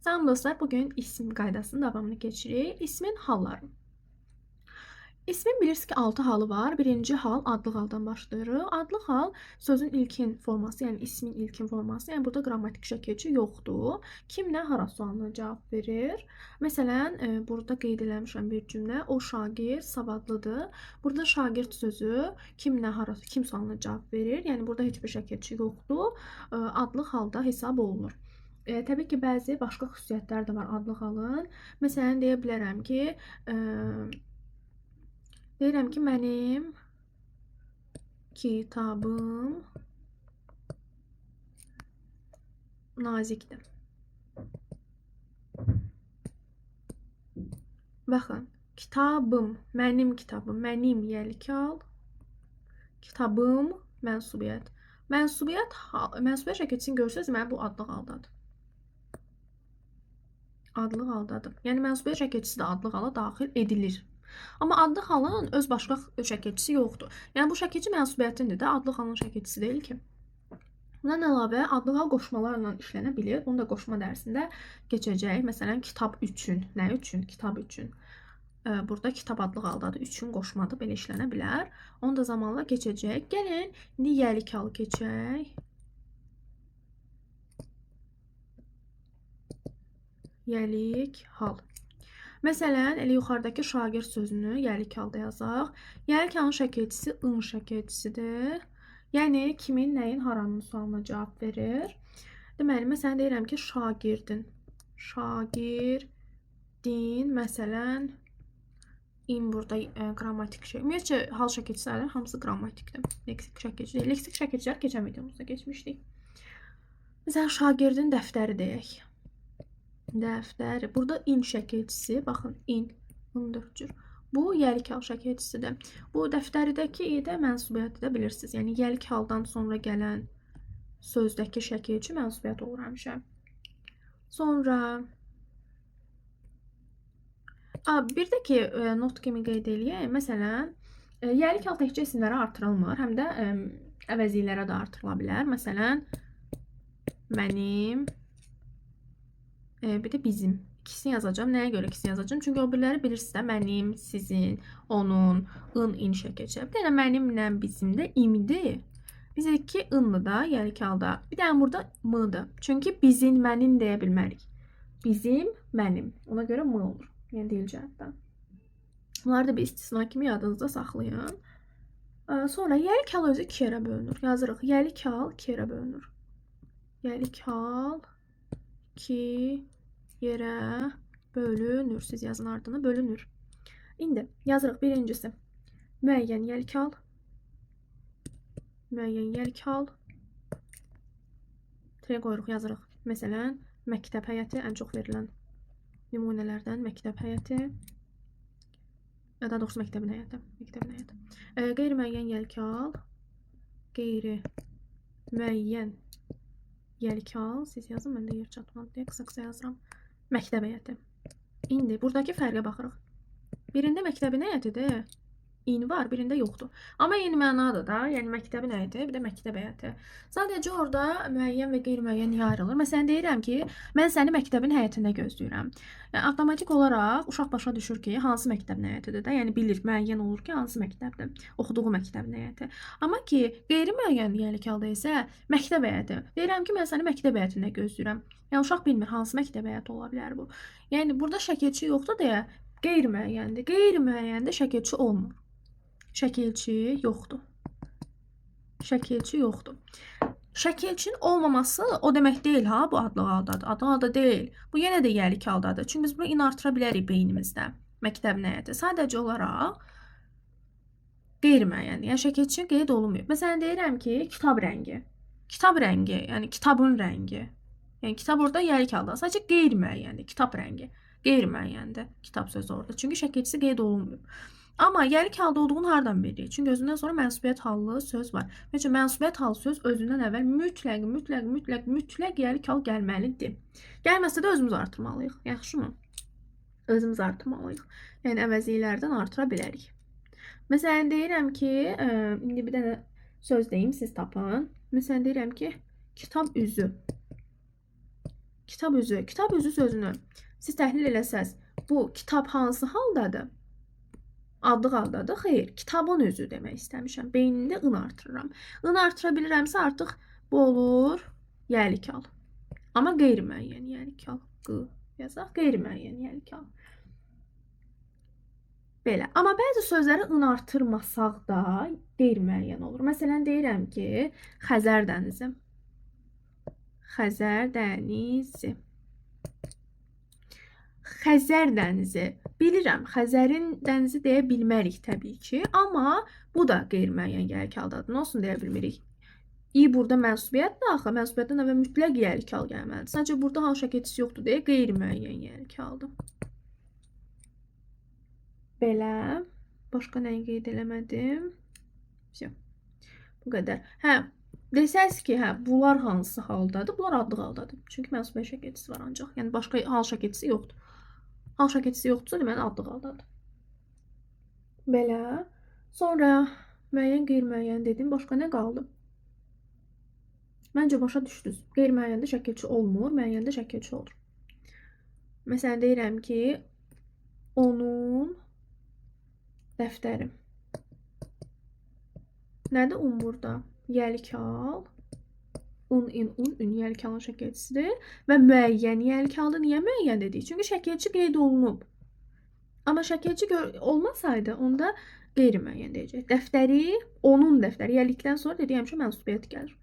Salam dostlar, bugün isim qaydasının davamını keçirik. İsmin halları. İsmin bilirsiniz ki 6 halı var. Birinci hal adlı haldan başlayır. Adlı hal sözün ilkin forması, yəni ismin ilkin forması. Yəni burada qrammatik şəkilçi yoxdur. Kim nə hara sualına cavab verir. Məsələn, burada qeyd eləmişəm bir cümlə. O şagird savadlıdır. Burada şagird sözü kim nə hara, kim sualına cavab verir. Yəni burada heç bir şəkilçi yoxdur. Adlı halda hesab olunur. Təbii ki, bəzi başqa xüsusiyyətlər də var adlı halın. Məsələn, deyə bilərəm ki, mənim kitabım nazikdir. Baxın, kitabım, mənim kitabım, mənim yelkal, kitabım mənsubiyyət. Mənsubiyyət şəkilçisini görsəniz, mənim bu adlı haldadır. Adlı haldadır. Yəni mənsubiyyət şəkilçisi də adlı hala daxil edilir. Amma adlı halın öz başqa şəkilçisi yoxdur. Yəni bu şəkilçi mənsubiyyətindir də, adlı halın şəkilçisi deyil ki. Bundan əlavə adlı hal qoşmalarla işlənə bilir. Bunu da qoşma dərsində keçəcək. Məsələn, kitab üçün. Nə üçün? Kitab üçün. Burada kitab adlı haldadır. Üçün qoşmadır. Belə işlənə bilər. Onu da zamanla keçəcək. Gəlin, indi yəlik halı keçək. Yəlik hal. Məsələn, elə yuxarıdakı şagird sözünü yəlik halda yazaq. Yəlik halın şəkilçisi ın şəkilçisidir. Yəni, kimin, nəyin, haranın sualına cavab verir. Deməli, məsələn, deyirəm ki, şagirdin. Şagirdin, məsələn, in burada qrammatik şey. Ümumiyyətcə, hal şəkilçiləri hamısı qrammatikdir. Leksik şəkilçi deyil. Leksik şəkilçilər keçən videomuzda geçmişdik. Məsələn, şagirdin dəftəri deyək. Dəftəri. Burada in şəkilçisi, baxın, in, ındırcır. Bu, yəlik hal şəkilçisidir. Bu, dəftəridəki i-də mənsubiyyəti də bilirsiniz. Yəni, yəlik haldan sonra gələn sözdəki şəkilçi mənsubiyyət olur həmişə. Sonra, bir də ki, not kimi qeyd eləyək. Məsələn, yəlik hal təkcə isimlərə artırılmır, həm də əvəzliklərə də artırıla bilər. Məsələn, mənim, bir də bizim. İkisini yazacağım. Nəyə görə ikisini yazacağım? Çünki o biriləri bilirsiniz də, mənim, sizin, onun, ın, in şəkilçi. Bir də mənimlə bizim də imdir. Biz dedik ki, ınlı da, yəlik halda. Bir də burada mıdır. Çünki bizim, mənim deyə bilmərik. Bizim, mənim. Ona görə mı olur. Yəni, deyil cəhətdən. Bunları da bir istisna kimi yadınızda saxlayın. Sonra, yəlik hal özü iki yerə bölünür. Yazırıq. Yəlik hal iki yerə bölünür. Yəlik hal iki yerə bölünür. Siz yazın ardına bölünür. İndi yazırıq birincisi. Müəyyən yəlik hal. Müəyyən yəlik hal. Tirə qoyuruq, yazırıq. Məsələn, məktəb həyəti ən çox verilən nümunələrdən məktəb həyəti. Daha doğrusu məktəbin həyəti. Məktəbin həyəti. Qeyri-müəyyən yəlik hal. Qeyri-müəyyən yəlik hal. Siz yazın, mən də yer çatmadı deyə qısa-qısa yazıram. Məktəb həyəti. İndi buradakı fərqə baxırıq. Birində məktəbin həyətidir. İn var, birində yoxdur. Amma eyni mənadır da. Yəni məktəbin həyəti, bir də məktəb həyəti. Sadəcə orada müəyyən və qeyri-müəyyən niyə ayrılır? Məsələn, deyirəm ki, mən səni məktəbin həyətində gözləyirəm. Yəni, avtomatik olaraq uşaq başa düşür ki, hansı məktəbin həyətidir də. Yəni bilir, müəyyən olur ki, hansı məktəbdir. Oxuduğu məktəbin həyəti. Amma ki, qeyri-müəyyən yəlik halda isə məktəb həyəti. Deyirəm ki, mən səni məktəb həyətində gözləyirəm. Yəni uşaq bilmir hansı məktəb həyəti ola bilər bu. Yəni burada şəkilçi yoxdur deyə qeyri-müəyyəndir. Qeyri-müəyyəndə şəkilçi olmur. Şəkilçi yoxdur. Şəkilçi yoxdur. Şəkilçinin olmaması o demək deyil ha, bu adlı haldadır. Adlı halda deyil. Bu yenə də yəlik haldadır. Çünki biz bunu in artıra bilərik beynimizdə. Məktəbin həyəti. Sadəcə olaraq qeyri-müəyyəndir. Yəni şəkilçi qeyd olunmuyor. Məsələn, deyirəm ki, kitab rəngi. Kitab rəngi, yəni kitabın rəngi. Yəni kitab orada yəlik halda. Sadəcə qeyri-müəyyəndir. Kitab rəngi. Qeyri-müəyyəndir. Kitab sözü orada. Çünki şəkilçisi qeyd olunmuyor. Amma yəlik halda olduğunu hardan bilirik? Çünki özündən sonra mənsubiyyət hallı söz var. Mesela mənsubiyyət hallı söz özündən əvvəl mütləq yəlik hal gəlməlidir. Gəlməsə də özümüz artırmalıyıq. Yaxşımı? Özümüz artırmalıyıq. Yəni əvəzliklərdən artıra bilərik. Məsələn, deyirəm ki, indi bir dənə söz deyim, siz tapın. Məsələn, deyirəm ki, kitab üzü. Kitab üzü. Kitab üzü sözünü siz təhlil eləsəz, bu kitab hansı haldadır? Adlı haldadır. Xeyr, kitabın özü demək istəmişəm. Beynində ın artırıram. In artıra bilirəmsə artıq bu olur yəlikal. Amma qeyri-müəyyən yəlikal. Q yazaq, qeyri-müəyyən yəlikal. Belə. Amma bəzi sözləri ın artırmasaq da qeyri-müəyyən olur. Məsələn, deyirəm ki, Xəzər dənizi. Xəzər dənizi. Xəzər dənizi. Bilirəm, Xəzərin dənizi deyə bilmərik təbii ki, amma bu da qeyri-müəyyən yəlikaldadır. Nə olsun deyə bilmirik? İ burada mənsubiyyətdir axı. Mənsubiyyətdən əvvəl mütləq yəlikal gəlməlidir. Sadəcə burada hal şəkilçisi yoxdur deyə qeyri-müəyyən yəlikaldır. Belə. Başqa nəyi qeyd eləmədim? Bu qədər. Hə, desəz ki, hə, bunlar hansı haldadır? Bunlar adlı haldadır. Çünki mənsubiyyət şəkilçisi var ancaq. Yəni başqa hal şəkilçisi yoxdur. Hal şəkilçisi yoxdursa deməli adlı haldadır. Belə. Sonra müəyyən, qeyri-müəyyən dedim. Başqa nə qaldı? Məncə başa düşdünüz. Qeyri-müəyyəndə şəkilçi olmur, müəyyəndə şəkilçi olur. Məsələn, deyirəm ki, onun dəftəri. Nədir un burada? Yəlikal. Un, in, un, ün yəlikalın şəkilçisidir. Və müəyyən yəlikaldır. Niyə müəyyən dedik? Çünki şəkilçi qeyd olunub. Amma şəkilçi olmasaydı, onda qeyri-müəyyən deyəcək. Dəftəri, onun dəftəri. Yəlikdən sonra dediyəm ki, mənsubiyyət gəlir.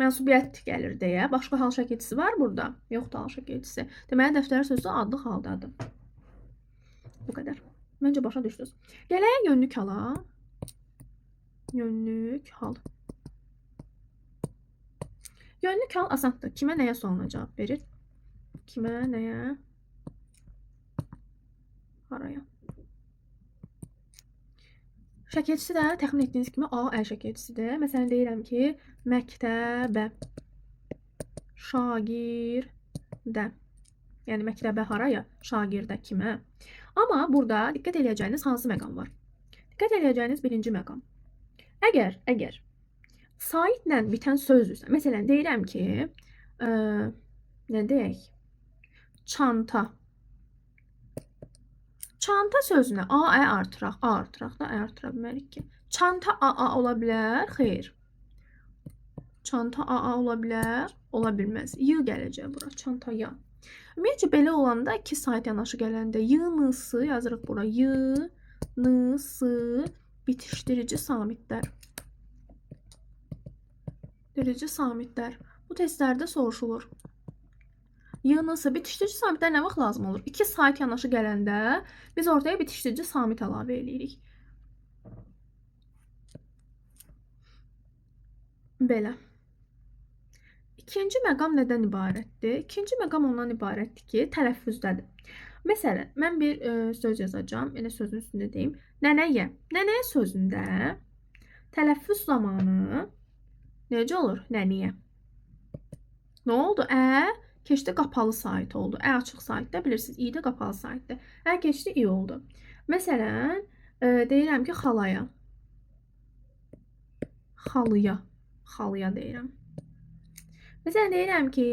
Mənsubiyyət gəlir deyə. Başqa hal şəkilçisi var burada? Yoxdur hal şəkilçisi. Deməli, dəftər sözü adlı haldadır. Bu qədər. Məncə başa düşdünüz. Gələk yönlük hala. Yönlük hal. Yönlük hal asandır. Kimə nəyə sualına cavab verir? Kimə nəyə? Haraya. Şəkilçisi də təxmin etdiyiniz kimi A, Ə şəkilçisidir. Məsələn, deyirəm ki, məktəbə, şagirdə. Yəni, məktəbə haraya? Şagirdə kimə? Amma burada diqqət edəcəyiniz hansı məqam var? Diqqət edəcəyiniz birinci məqam. Əgər saitlə bitən sözdürsə, məsələn, deyirəm ki, nə deyək? Çanta. Çanta sözünə A, Ə artıraq. A artıraq da, Ə artıra bilmərik ki. Çanta A ola bilər? Xeyr. Çanta A ola bilər? Ola bilməz. Y gələcək bura. Çantaya. Ümumiyyətcə, belə olanda iki sait yanaşı gələndə Y-sı yazırıq bura. Y-sı bitişdirici samitlər. Bitişdirici samitlər. Bu testlərdə soruşulur. Y-sı bitişdirici samitlər nə vaxt lazım olur? İki sait yanaşı gələndə biz ortaya bitişdirici samit əlavə edirik. Belə. İkinci məqam nədən ibarətdir? İkinci məqam ondan ibarətdir ki, tələffüzdədir. Məsələn, mən bir söz yazacağım. Elə sözün üstündə deyim. Nənəyə. Nənəyə sözündə tələffüz zamanı necə olur? Nəniyə. Nə oldu? Ə keçdi qapalı sait oldu. Ə açıq saitdə bilirsiniz. İ də qapalı saitdə. Ə keçdi İ oldu. Məsələn, deyirəm ki, xalaya. Xalıya. Xalıya deyirəm. Məsələn, deyirəm ki,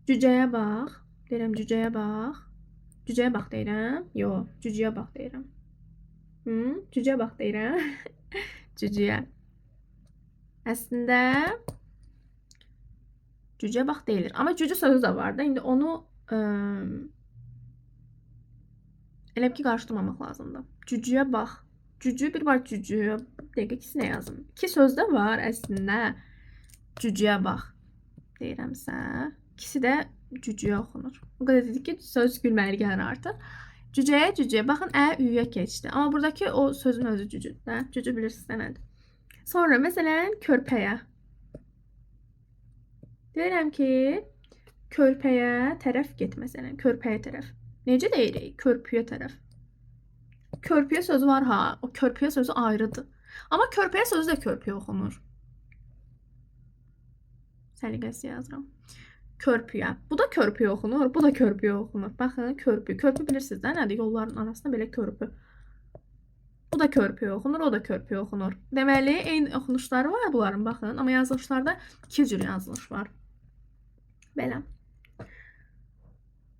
cücəyə bax. Deyirəm, cücəyə bax. Cücəyə bax deyirəm. Yox, cücəyə bax deyirəm. Cücəyə bax deyirəm. Cücəyə. Əslində cücə bax deyilir. Amma cücü sözü də var da. İndi onu elə ki, qarışdırmamaq lazımdır. Cücüyə bax. Cücü, bir var cücü. Dəqiq ikisini yazım. İki söz də var əslində. Cücüyə bax. Deyirəmsə. İkisi də cücüyə oxunur. O qədər dedik ki, söz gülməli gəlir artıq. Cücəyə, cücüyə. Baxın, ə, üyə keçdi. Amma buradakı o sözün özü cücüdür. Cücü bilirsiniz də nədir? Sonra, məsələn, körpəyə. Deyirəm ki, körpəyə tərəf get, məsələn. Körpəyə tərəf. Necə deyirik? Körpüyə tərəf. Körpüyə sözü var ha. O körpüyə sözü ayrıdır. Amma körpəyə sözü də körpüyə oxunur. Səliqəsi yazıram. Körpüyə. Bu da körpüyə oxunur. Bu da körpüyə oxunur. Baxın, körpü. Körpü bilirsiniz də nədir? Yolların arasında belə körpü. Bu da körpüyə oxunur, o da körpüyə oxunur. Deməli, eyni oxunuşları var bunların, baxın. Amma yazılışlarda iki cür yazılış var. Belə.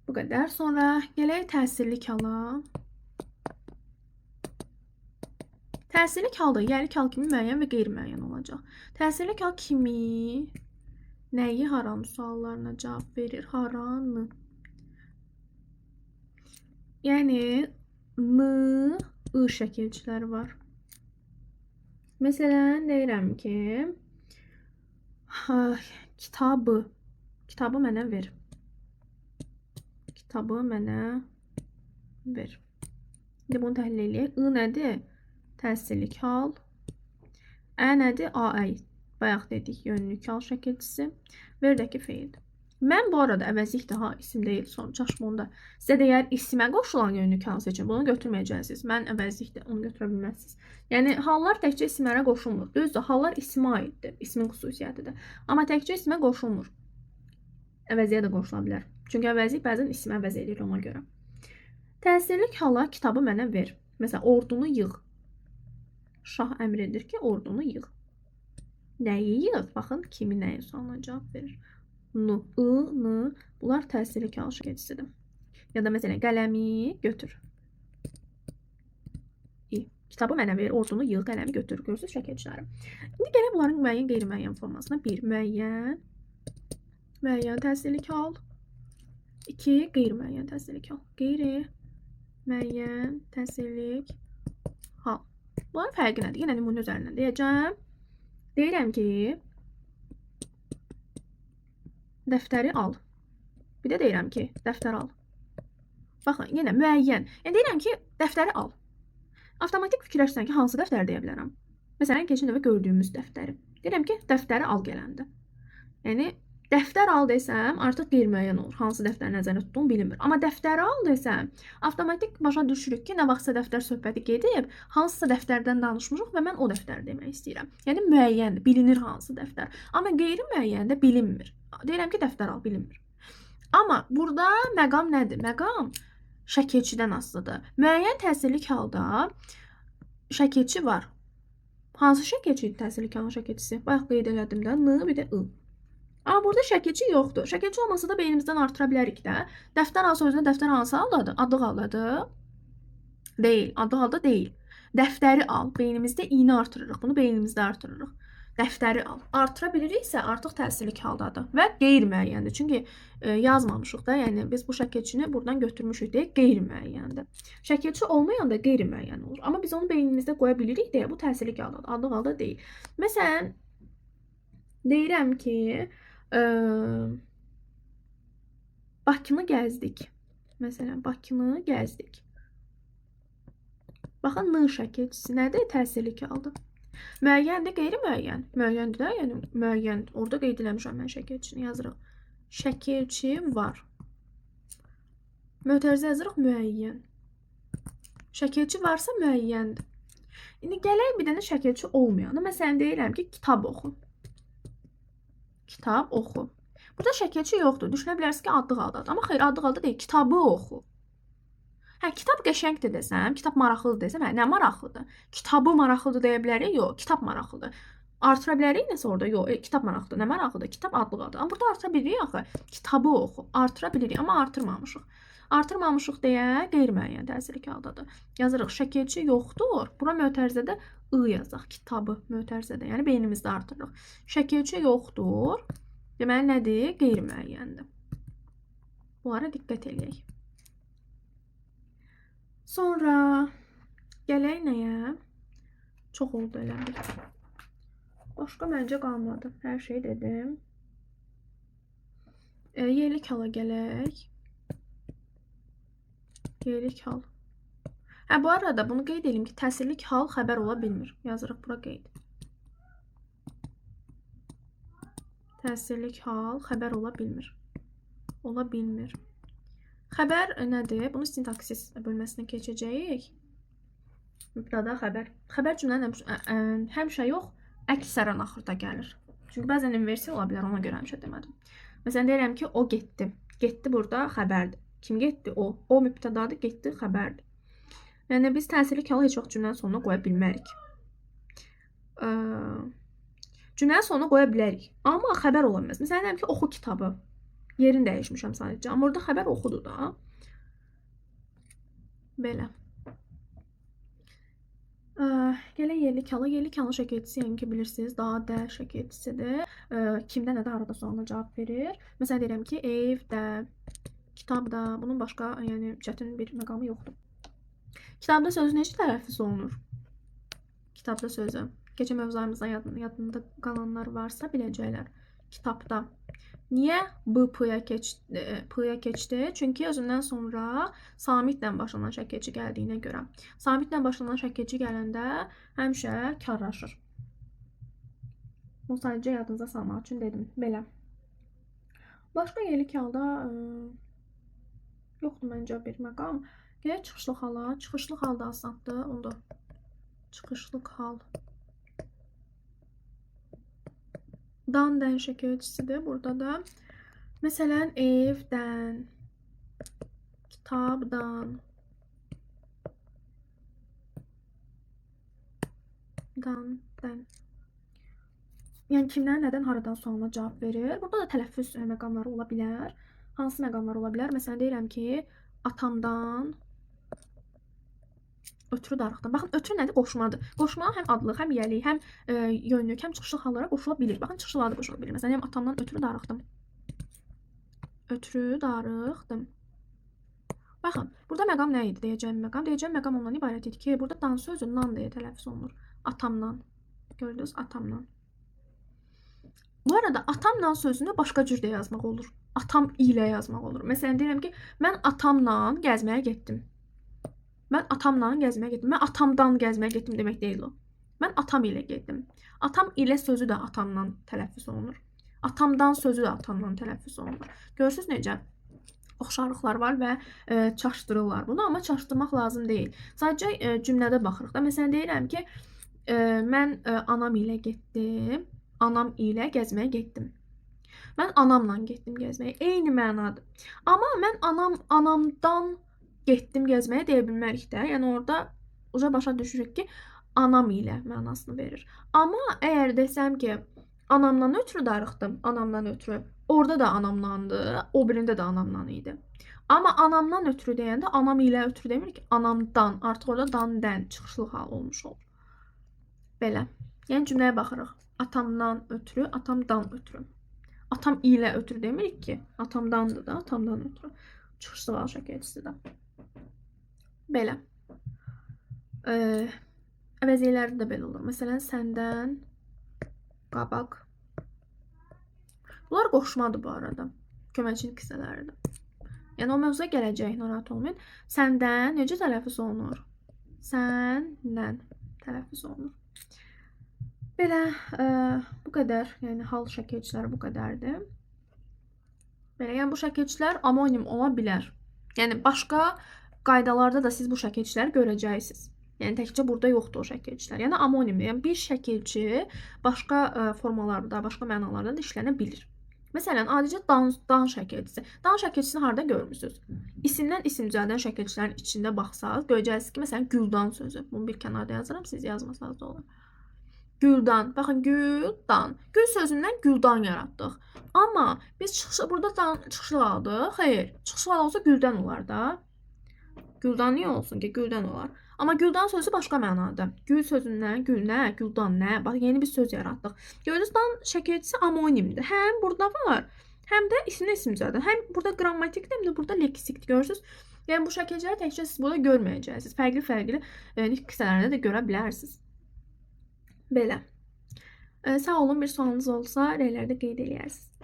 Bu qədər. Sonra gələk təsirlik hala. Təsirlik halda yerlik hal kimi müəyyən və qeyri-müəyyən olacaq. Təsirlik hal kimi nəyi, haranı suallarına cavab verir? Haranı? Yəni n, ı şəkilçiləri var. Məsələn, deyirəm ki, kitabı mənə ver. Kitabı mənə ver. İndi bunu təhlil eləyək. I nədir? Təsirlik hal. Ə nədir? A-əy. Bayaq dedik, yönlük hal şəkilçisi. Verdəki feildir. Mən bu arada əvəzlik daha isim deyil, son çaşmında. Sizə deyər isimə qoşulan yönlük hal seçin. Bunu götürməyəcəksiniz. Mən əvəzlikdə onu götürə bilməzsiniz. Yəni hallar təkcə isimlərə qoşulmur. Düzdür, hallar isimə aiddir, ismin xüsusiyyətidir. Amma təkcə isimə qoşulmur. Əvəziyə də qoşula bilər. Çünki əvəzlik bəzən ismi əvəz edir ona görə. Təsirlik hala kitabı mənə ver. Məsələn, ordunu yığ. Şah əmr edir ki, ordunu yığ. Nəyi yığ? Baxın, kimi nəyi sualına cavab verir. N, I, N. Bunlar təsirlik hal şəkilçisidir. Ya da məsələn, qələmi götür. İ. Kitabı mənə ver, ordunu yığ, qələmi götür. Görürsünüz şəkilçiləri. İndi gələk bunların müəyyən, qeyri-müəyyən formasına. 1. Müəyyən təsirlik hal. 2. Qeyri-müəyyən təsirlik hal. Qeyri-müəyyən təsirlik hal. Bunların fərqi nədir? Yenə nümunə üzərindən deyəcəm. Deyirəm ki, dəftəri al. Bir də deyirəm ki, dəftər al. Baxın, yenə müəyyən. Yəni deyirəm ki, dəftəri al. Avtomatik fikirləşsən ki, hansı dəftəri deyə bilərəm? Məsələn, keçən dəfə gördüyümüz dəftəri. Deyirəm ki, dəftəri al gələndə. Yəni dəftər al desəm, artıq qeyri-müəyyən olur. Hansı dəftəri nəzərdə tutduğum bilinmir. Amma dəftəri al desəm, avtomatik başa düşürük ki, nə vaxtsa dəftər söhbəti gedib, hansısa dəftərdən danışmışıq və mən o dəftəri demək istəyirəm. Yəni müəyyəndir, bilinir hansı dəftər. Amma qeyri-müəyyən də bilinmir. Deyirəm ki, dəftər al, bilinmir. Amma burada məqam nədir? Məqam şəkilçidən asılıdır. Müəyyən təsirlik halda şəkilçi var. Hansı şəkilçi təsirlik halın şəkilçisi? Bayaq qeyd elədim də, N, bir də I. Amma burada şəkilçi yoxdur. Şəkilçi olmasa da beynimizdən artıra bilərik də. Dəftər al sözünə dəftər hansı haldadır? Adıq haldadır. Deyil, adıq halda deyil. Dəftəri al. Beynimizdə i-ni artırırıq. Bunu beynimizdə artırırıq. Dəftəri al. Artıra biliriksə artıq təsirlik haldadır və qeyri-müəyyəndir. Çünki yazmamışıq da, yəni biz bu şəkilçini buradan götürmüşük deyə qeyri-müəyyəndir. Şəkilçi olmayanda qeyri-müəyyən olur. Amma biz onu beynimizdə qoya bilirik deyə bu təsirlik haldadır. Adıq halda deyil. Məsələn, deyirəm ki, Bakını gəzdik. Məsələn, Bakını gəzdik. Baxın, N şəkilçisi nədir? Təsirlik haldır. Müəyyəndir, qeyri-müəyyən. Müəyyəndir də, yəni müəyyən. Orada qeyd eləmişəm mən şəkilçini, yazırıq. Şəkilçi var. Mötərizə yazırıq, müəyyən. Şəkilçi varsa müəyyəndir. İndi gələk bir dənə şəkilçi olmayanı. Məsələn, deyirəm ki, kitab oxu. Kitab oxu. Burada şəkilçi yoxdur. Düşünə bilərsiniz ki, adlı haldadır. Amma xeyr, adlı halda deyil. Kitabı oxu. Hə, kitab qəşəngdir desəm, kitab maraqlıdır desəm, hə, nə maraqlıdır? Kitabı maraqlıdır deyə bilərik? Yox, kitab maraqlıdır. Artıra bilərik nəsə orada? Yox, kitab maraqlıdır. Nə maraqlıdır? Kitab adlı haldadır. Amma burada artıra bilirik axı. Kitabı oxu. Artıra bilirik, amma artırmamışıq. Artırmamışıq deyə qeyri-müəyyən təsirlik haldadır. Yazırıq, şəkilçi yoxdur. Bura mötərizədə I yazaq. Kitabı mötərizədə, yəni beynimizdə artırırıq. Şəkilçi yoxdur. Deməli, nədir? Qeyri-müəyyəndir. Bunlara diqqət eləyək. Sonra gələk nəyə? Çox oldu elədik. Başqa məncə qalmadı. Hər şey dedim. Yerlik hala gələk. Yerlik hal. Hə, bu arada bunu qeyd edeyim ki, təsirlik hal xəbər ola bilmir. Yazırıq bura qeyd. Təsirlik hal xəbər ola bilmir. Ola bilmir. Xəbər nədir? Bunu sintaksis bölməsinə keçəcəyik. Mübtəda xəbər. Xəbər cümlənin həmişə yox, əksərən axırda gəlir. Çünki bəzən inversi ola bilər, ona görə həmişə demədim. Məsələn, deyirəm ki, o getdi. Getdi burada xəbərdir. Kim getdi? O. O mübtədadır, getdi xəbərdir. Yəni, biz təsirlik halı heç vaxt cümlənin sonuna qoya bilmərik. Cümlənin sonuna qoya bilərik. Amma xəbər ola bilməz. Məsələn, deyirəm ki, oxu kitabı. Yerini dəyişmişəm sadəcə. Amma orada xəbər oxudu da. Belə. Gələk yerli kalı. Yerli kalı şəkilçisi yəni ki, bilirsiniz, daha də şəkilçisidir. Kimdə, nədə, harada sualına cavab verir. Məsələn, deyirəm ki, evdə, kitabda, bunun başqa yəni çətin bir məqamı yoxdur. Kitabda sözü necə tələffüz olunur? Kitabda sözü. Keçən mövzularımızda yadında qalanlar varsa biləcəklər. Kitabda. Niyə bu p-ya keçdi? Çünki özündən sonra samitlə başlanan şəkilçi gəldiyinə görə. Samitlə başlanan şəkilçi gələndə həmişə karlaşır. Bunu sadəcə yadınıza salmaq üçün dedim. Belə. Başqa yerli halda yoxdur məncə bir məqam. Gələk çıxışlı hala. Çıxışlı halda asandır. Onda çıxışlıq hal. Dan dən şəkilçisidir. Burada da məsələn evdən, kitabdan, dan, dən. Yəni kimdən, nədən, haradan sualına cavab verir. Burada da tələffüz məqamları ola bilər. Hansı məqamlar ola bilər? Məsələn deyirəm ki, atamdan ötürü darıxdım. Baxın, ötürü nədir? Qoşmadır. Qoşma həm adlıq, həm yəlik, həm yönlük, həm çıxışlıq hallara qoşula bilir. Baxın, çıxışlığa da qoşula bilir. Məsələn, atamdan ötürü darıxdım. Ötürü darıxdım. Baxın, burada məqam nə idi? Deyəcəyim məqam. Deyəcəyim məqam ondan ibarət idi ki, burada dan sözü nan deyə tələffüz olunur. Atamdan. Gördünüz? Atamdan. Bu arada atamla sözünü başqa cür də yazmaq olur. Atam ilə yazmaq olur. Məsələn, deyirəm ki, mən atamla gəzməyə getdim. Mən atamla gəzməyə getdim. Mən atamdan gəzməyə getdim demək deyil o. Mən atam ilə getdim. Atam ilə sözü də atamla tələffüz olunur. Atamdan sözü də atamla tələffüz olunur. Görürsünüz necə oxşarlıqlar var və çaşdırırlar bunu, amma çaşdırmaq lazım deyil. Sadəcə cümlədə baxırıq da. Məsələn, deyirəm ki, mən anam ilə getdim. Anam ilə gəzməyə getdim. Mən anamla getdim gəzməyə. Eyni mənadır. Amma mən anamdan getdim gəzməyə deyə bilmərik də. Yəni orada uca başa düşürük ki, anam ilə mənasını verir. Amma əgər desəm ki, anamdan ötürü darıxdım, anamdan ötürü, orada da anamlandı, o birində də anamdan idi. Amma anamdan ötürü deyəndə anam ilə ötürü demir ki, anamdan, artıq orada dan, dən, çıxışlı hal olmuş olur. Belə. Yəni cümləyə baxırıq. Atamdan ötürü, atamdan ötürü. Atam ilə ötürü demirik ki, atamdandır da, atamdan ötürü. Çıxışlı hal şəkilçisi də. Belə. Əvəziyələrdə də belə olur. Məsələn, səndən qabaq. Bunlar qoşmadır bu arada. Köməkçilik hissələridir. Yəni o mövzuya gələcək, narahat olmayın. Səndən necə tələffüz olunur? Səndən tələffüz olunur. Belə, bu qədər. Yəni hal şəkilçiləri bu qədərdir. Belə, yəni bu şəkilçilər amonim ola bilər. Yəni başqa qaydalarda da siz bu şəkilçiləri görəcəksiniz. Yəni təkcə burada yoxdur o şəkilçilər. Yəni amonimdir. Yəni bir şəkilçi başqa formalarda, başqa mənalarda da işlənə bilir. Məsələn, adicə dan şəkilçisi. Dan şəkilçisini harda görmüsünüz? İsimdən isimcəldən şəkilçilərin içində baxsaq, görəcəksiniz ki, məsələn, güldan sözü. Bunu bir kənarda yazıram, siz yazmasanız da olur. Güldan. Baxın, güldan. Gül sözündən güldan yaratdıq. Amma biz burada çıxışlı aldıq. Xeyr, çıxışlı olsa güldən olar da. Güldan niyə olsun ki? Güldən olar. Amma güldan sözü başqa mənadır. Gül sözündən gül nə, güldan nə? Bax, yeni bir söz yaratdıq. Gördünüz, dan şəkilçisi amonimdir. Həm burada var, həm də isimlə isimcəldən. Həm burada qrammatikdir, həm də burada leksikdir. Görürsünüz? Yəni bu şəkilçiləri təkcə siz burada görməyəcəksiniz. Fərqli nitq hissələrində də görə bilərsiniz. Belə. Sağ olun, bir sualınız olsa rəylərdə qeyd edərsiniz.